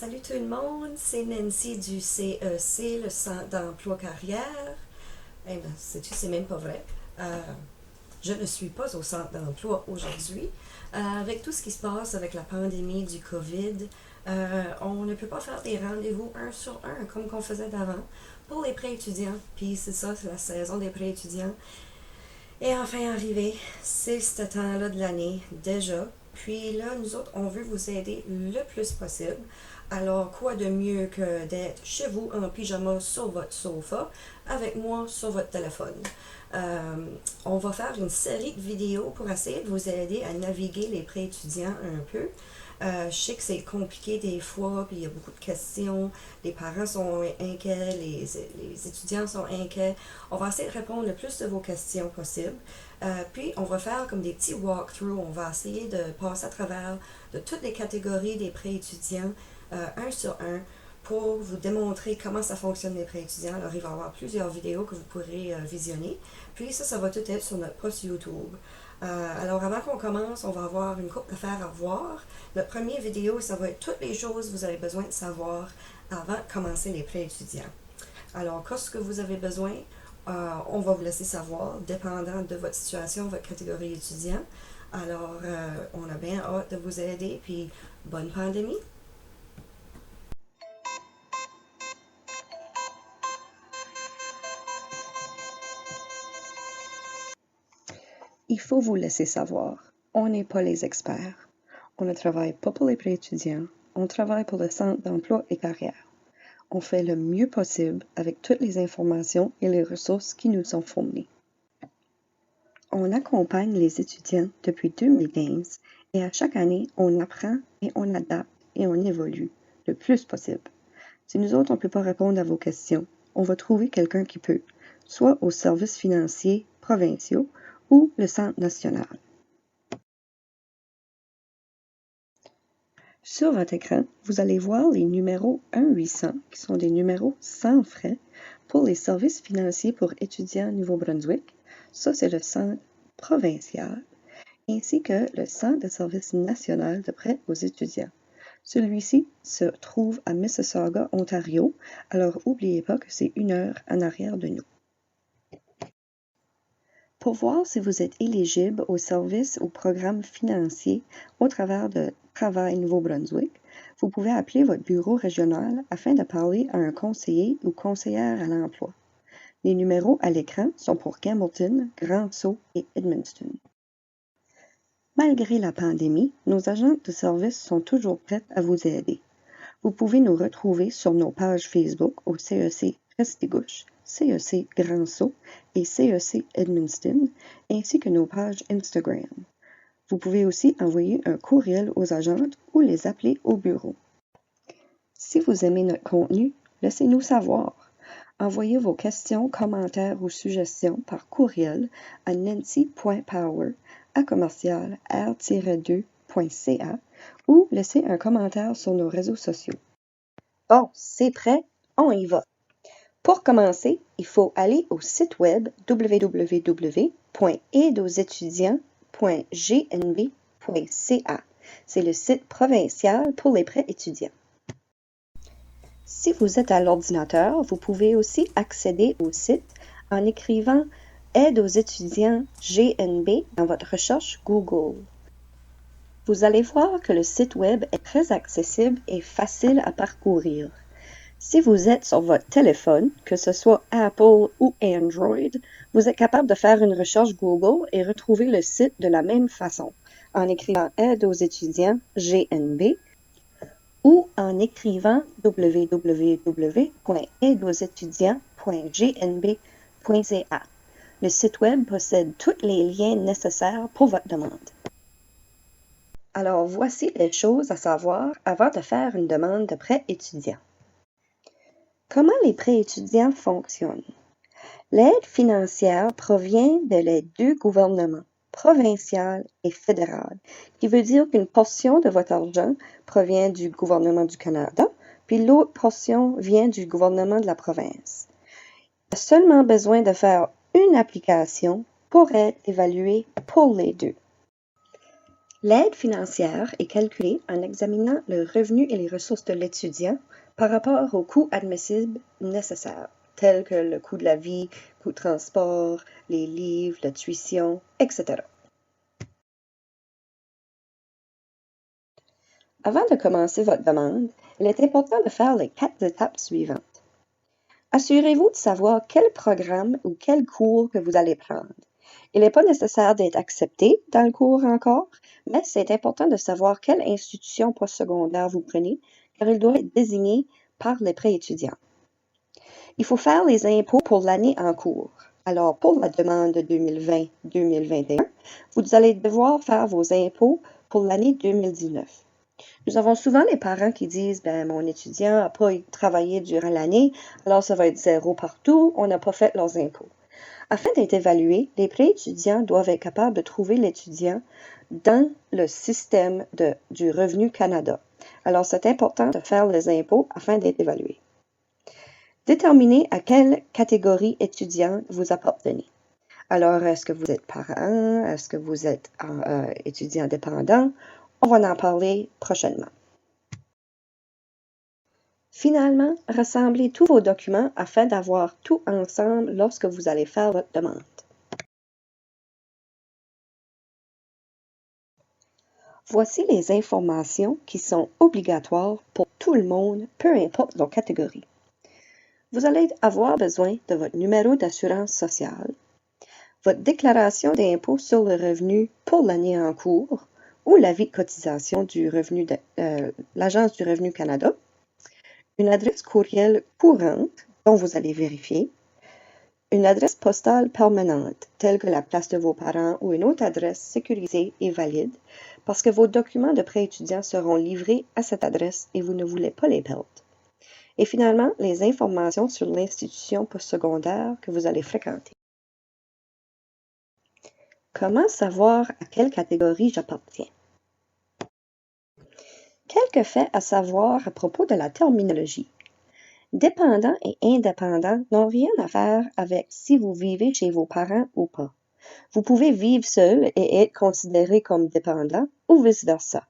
Salut tout le monde, c'est Nancy du CEC, le Centre d'emploi carrière. Eh bien, sais-tu, c'est même pas vrai. Je ne suis pas au centre d'emploi aujourd'hui. Avec tout ce qui se passe avec la pandémie du COVID, on ne peut pas faire des rendez-vous un sur un comme qu'on faisait d'avant pour les prêts étudiants. Puis c'est ça, c'est la saison des prêts étudiants. Et enfin arrivé, c'est ce temps-là de l'année déjà. Puis là, nous autres, on veut vous aider le plus possible. Alors, quoi de mieux que d'être chez vous en pyjama sur votre sofa, avec moi sur votre téléphone. Euh, on va faire une série de vidéos pour essayer de vous aider à naviguer les prêts étudiants un peu. Je sais que c'est compliqué des fois, puis il y a beaucoup de questions. Les parents sont inquiets, les étudiants sont inquiets. On va essayer de répondre le plus de vos questions possible. Puis, on va faire comme des petits walkthroughs. On va essayer de passer à travers de toutes les catégories des prêts étudiants, un sur un, pour vous démontrer comment ça fonctionne les prêts étudiants. Alors, il va y avoir plusieurs vidéos que vous pourrez visionner. Puis, ça va tout être sur notre post YouTube. Alors, avant qu'on commence, on va avoir une couple d'affaires à voir. Notre première vidéo, ça va être toutes les choses que vous avez besoin de savoir avant de commencer les prêts étudiants. Alors, qu'est-ce que vous avez besoin? On va vous laisser savoir, dépendant de votre situation, votre catégorie étudiant. Alors, on a bien hâte de vous aider, puis bonne pandémie! Il faut vous laisser savoir, on n'est pas les experts. On ne travaille pas pour les prêts étudiants, on travaille pour le Centre d'emploi et carrière. On fait le mieux possible avec toutes les informations et les ressources qui nous sont fournies. On accompagne les étudiants depuis 2015 et à chaque année, on apprend et on adapte et on évolue le plus possible. Si nous autres, on ne peut pas répondre à vos questions, on va trouver quelqu'un qui peut, soit aux services financiers provinciaux ou le Centre national. Sur votre écran, vous allez voir les numéros 1-800, qui sont des numéros sans frais pour les services financiers pour étudiants Nouveau-Brunswick. Ça, c'est le centre provincial, ainsi que le centre de service national de prêt aux étudiants. Celui-ci se trouve à Mississauga, Ontario, alors n'oubliez pas que c'est 1 heure en arrière de nous. Pour voir si vous êtes éligible aux services ou programmes financiers au travers de Travail Nouveau-Brunswick, vous pouvez appeler votre bureau régional afin de parler à un conseiller ou conseillère à l'emploi. Les numéros à l'écran sont pour Campbellton, Grand-Sault et Edmundston. Malgré la pandémie, nos agents de service sont toujours prêts à vous aider. Vous pouvez nous retrouver sur nos pages Facebook au CEC Restigouche, CEC Grand-Sault et CEC Edmundston, ainsi que nos pages Instagram. Vous pouvez aussi envoyer un courriel aux agentes ou les appeler au bureau. Si vous aimez notre contenu, laissez-nous savoir. Envoyez vos questions, commentaires ou suggestions par courriel à nancy.power@r-2.ca ou laissez un commentaire sur nos réseaux sociaux. Bon, c'est prêt, on y va. Pour commencer, il faut aller au site web www.aideauxétudiants.gnb.ca. C'est le site provincial pour les prêts étudiants. Si vous êtes à l'ordinateur, vous pouvez aussi accéder au site en écrivant Aide aux étudiants GNB dans votre recherche Google. Vous allez voir que le site web est très accessible et facile à parcourir. Si vous êtes sur votre téléphone, que ce soit Apple ou Android, vous êtes capable de faire une recherche Google et retrouver le site de la même façon, en écrivant Aide aux étudiants GNB ou en écrivant www.aideauxétudiants.gnb.ca. Le site web possède tous les liens nécessaires pour votre demande. Alors, voici les choses à savoir avant de faire une demande de prêt étudiant. Comment les prêts étudiants fonctionnent? L'aide financière provient de les deux gouvernements, provincial et fédéral, qui veut dire qu'une portion de votre argent provient du gouvernement du Canada, puis l'autre portion vient du gouvernement de la province. Il y a seulement besoin de faire une application pour être évalué pour les deux. L'aide financière est calculée en examinant le revenu et les ressources de l'étudiant par rapport aux coûts admissibles nécessaires, tels que le coût de la vie, coût de transport, les livres, la tuition, etc. Avant de commencer votre demande, il est important de faire les 4 étapes suivantes. Assurez-vous de savoir quel programme ou quel cours que vous allez prendre. Il n'est pas nécessaire d'être accepté dans le cours encore, mais c'est important de savoir quelle institution postsecondaire vous prenez, car il doit être désigné par les pré-étudiants. Il faut faire les impôts pour l'année en cours. Alors, pour la demande de 2020-2021, vous allez devoir faire vos impôts pour l'année 2019. Nous avons souvent les parents qui disent « mon étudiant n'a pas travaillé durant l'année, alors ça va être 0 partout, on n'a pas fait leurs impôts. » Afin d'être évalués, les pré-étudiants doivent être capables de trouver l'étudiant dans le système du Revenu Canada. Alors, c'est important de faire les impôts afin d'être évalué. Déterminez à quelle catégorie étudiante vous appartenez. Alors, est-ce que vous êtes parent? Est-ce que vous êtes étudiant dépendant? On va en parler prochainement. Finalement, rassemblez tous vos documents afin d'avoir tout ensemble lorsque vous allez faire votre demande. Voici les informations qui sont obligatoires pour tout le monde, peu importe leur catégorie. Vous allez avoir besoin de votre numéro d'assurance sociale, votre déclaration d'impôt sur le revenu pour l'année en cours ou l'avis de cotisation du revenu de l'Agence du Revenu Canada, une adresse courriel courante dont vous allez vérifier, une adresse postale permanente, telle que la place de vos parents ou une autre adresse sécurisée et valide, parce que vos documents de prêt étudiant seront livrés à cette adresse et vous ne voulez pas les perdre. Et finalement, les informations sur l'institution postsecondaire que vous allez fréquenter. Comment savoir à quelle catégorie j'appartiens? Quelques faits à savoir à propos de la terminologie. Dépendant et indépendant n'ont rien à faire avec si vous vivez chez vos parents ou pas. Vous pouvez vivre seul et être considéré comme dépendant ou vice-versa.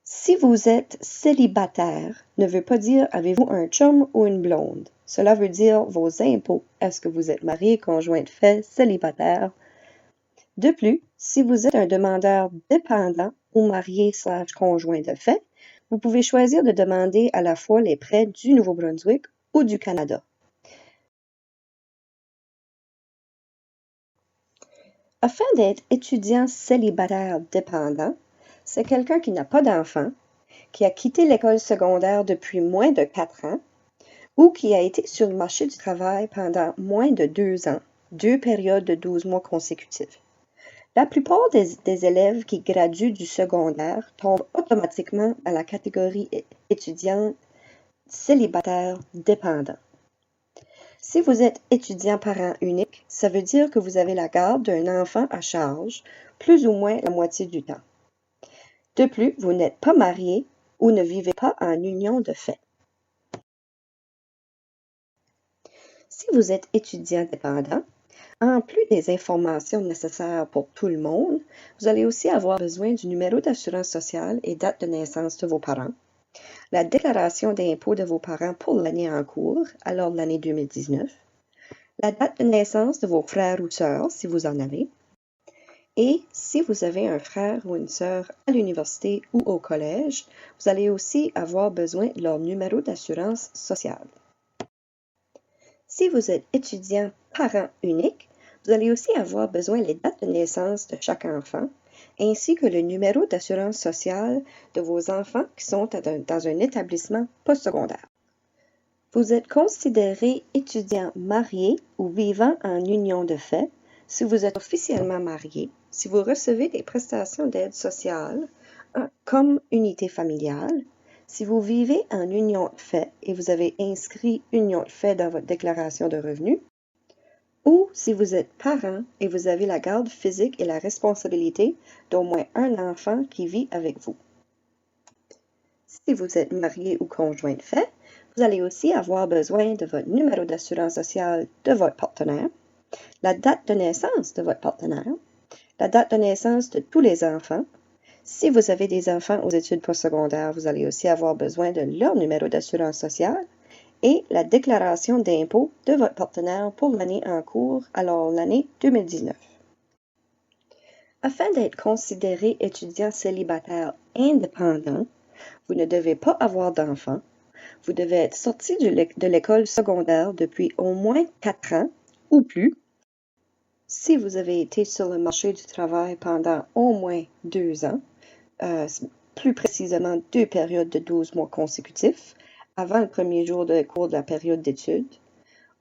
Si vous êtes célibataire, ne veut pas dire avez-vous un chum ou une blonde. Cela veut dire vos impôts. Est-ce que vous êtes marié, conjoint de fait, célibataire? De plus, si vous êtes un demandeur dépendant ou marié/conjoint de fait, vous pouvez choisir de demander à la fois les prêts du Nouveau-Brunswick ou du Canada. Afin d'être étudiant célibataire dépendant, c'est quelqu'un qui n'a pas d'enfant, qui a quitté l'école secondaire depuis moins de 4 ans ou qui a été sur le marché du travail pendant moins de 2 ans, 2 périodes de 12 mois consécutifs. La plupart des élèves qui graduent du secondaire tombent automatiquement dans la catégorie étudiant célibataire dépendant. Si vous êtes étudiant parent unique, ça veut dire que vous avez la garde d'un enfant à charge, plus ou moins la moitié du temps. De plus, vous n'êtes pas marié ou ne vivez pas en union de fait. Si vous êtes étudiant dépendant, en plus des informations nécessaires pour tout le monde, vous allez aussi avoir besoin du numéro d'assurance sociale et date de naissance de vos parents, la déclaration d'impôt de vos parents pour l'année en cours, alors l'année 2019, la date de naissance de vos frères ou sœurs, si vous en avez, et si vous avez un frère ou une sœur à l'université ou au collège, vous allez aussi avoir besoin de leur numéro d'assurance sociale. Si vous êtes étudiant parent unique, vous allez aussi avoir besoin des dates de naissance de chaque enfant, ainsi que le numéro d'assurance sociale de vos enfants qui sont dans un établissement postsecondaire. Vous êtes considéré étudiant marié ou vivant en union de fait si vous êtes officiellement marié, si vous recevez des prestations d'aide sociale comme unité familiale, si vous vivez en union de fait et vous avez inscrit union de fait dans votre déclaration de revenus, ou si vous êtes parent et vous avez la garde physique et la responsabilité d'au moins un enfant qui vit avec vous. Si vous êtes marié ou conjoint de fait, vous allez aussi avoir besoin de votre numéro d'assurance sociale de votre partenaire, la date de naissance de votre partenaire, la date de naissance de tous les enfants. Si vous avez des enfants aux études postsecondaires, vous allez aussi avoir besoin de leur numéro d'assurance sociale et la déclaration d'impôt de votre partenaire pour l'année en cours, alors l'année 2019. Afin d'être considéré étudiant célibataire indépendant, vous ne devez pas avoir d'enfants. Vous devez être sorti de l'école secondaire depuis au moins 4 ans ou plus. Si vous avez été sur le marché du travail pendant au moins 2 ans, plus précisément 2 périodes de 12 mois consécutifs, avant le premier jour de cours de la période d'études,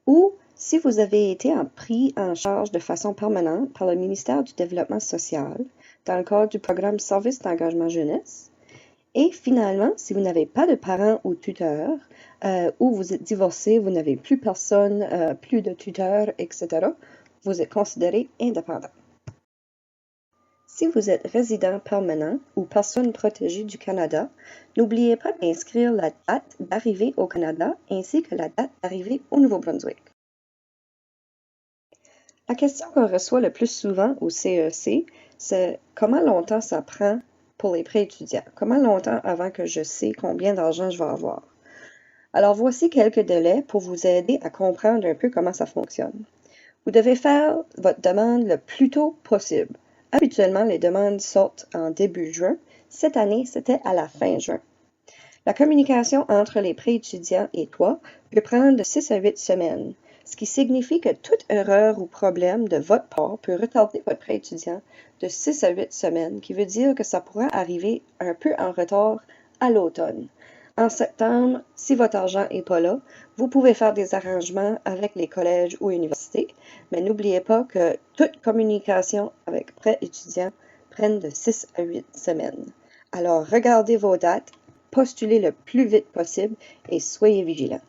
ou si vous avez été pris en charge de façon permanente par le ministère du Développement social dans le cadre du programme Service d'engagement jeunesse, et finalement, si vous n'avez pas de parents ou tuteurs, ou vous êtes divorcé, vous n'avez plus personne, plus de tuteurs, etc., vous êtes considéré indépendant. Si vous êtes résident permanent ou personne protégée du Canada, n'oubliez pas d'inscrire la date d'arrivée au Canada ainsi que la date d'arrivée au Nouveau-Brunswick. La question qu'on reçoit le plus souvent au CEC, c'est comment longtemps ça prend pour les prêts étudiants? Comment longtemps avant que je sais combien d'argent je vais avoir? Alors voici quelques délais pour vous aider à comprendre un peu comment ça fonctionne. Vous devez faire votre demande le plus tôt possible. Habituellement, les demandes sortent en début juin. Cette année, c'était à la fin juin. La communication entre les prêts étudiants et toi peut prendre de 6 à 8 semaines, ce qui signifie que toute erreur ou problème de votre part peut retarder votre prêt étudiant de 6 à 8 semaines, qui veut dire que ça pourra arriver un peu en retard à l'automne. En septembre, si votre argent n'est pas là, vous pouvez faire des arrangements avec les collèges ou universités, mais n'oubliez pas que toute communication avec prêt étudiant prenne de 6 à 8 semaines. Alors, regardez vos dates, postulez le plus vite possible et soyez vigilants.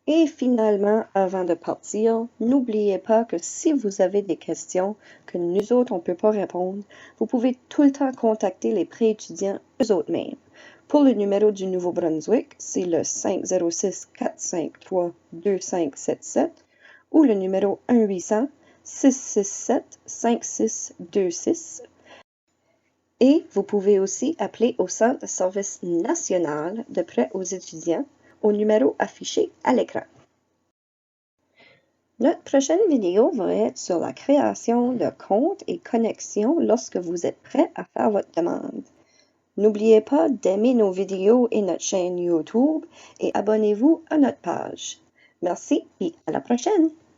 Et finalement, avant de partir, n'oubliez pas que si vous avez des questions que nous autres, on ne peut pas répondre, vous pouvez tout le temps contacter les prêts étudiants eux autres mêmes. Pour le numéro du Nouveau-Brunswick, c'est le 506-453-2577 ou le numéro 1-800-667-5626. Et vous pouvez aussi appeler au Centre de service national de prêt aux étudiants au numéro affiché à l'écran. Notre prochaine vidéo va être sur la création de comptes et connexions lorsque vous êtes prêt à faire votre demande. N'oubliez pas d'aimer nos vidéos et notre chaîne YouTube et abonnez-vous à notre page. Merci et à la prochaine!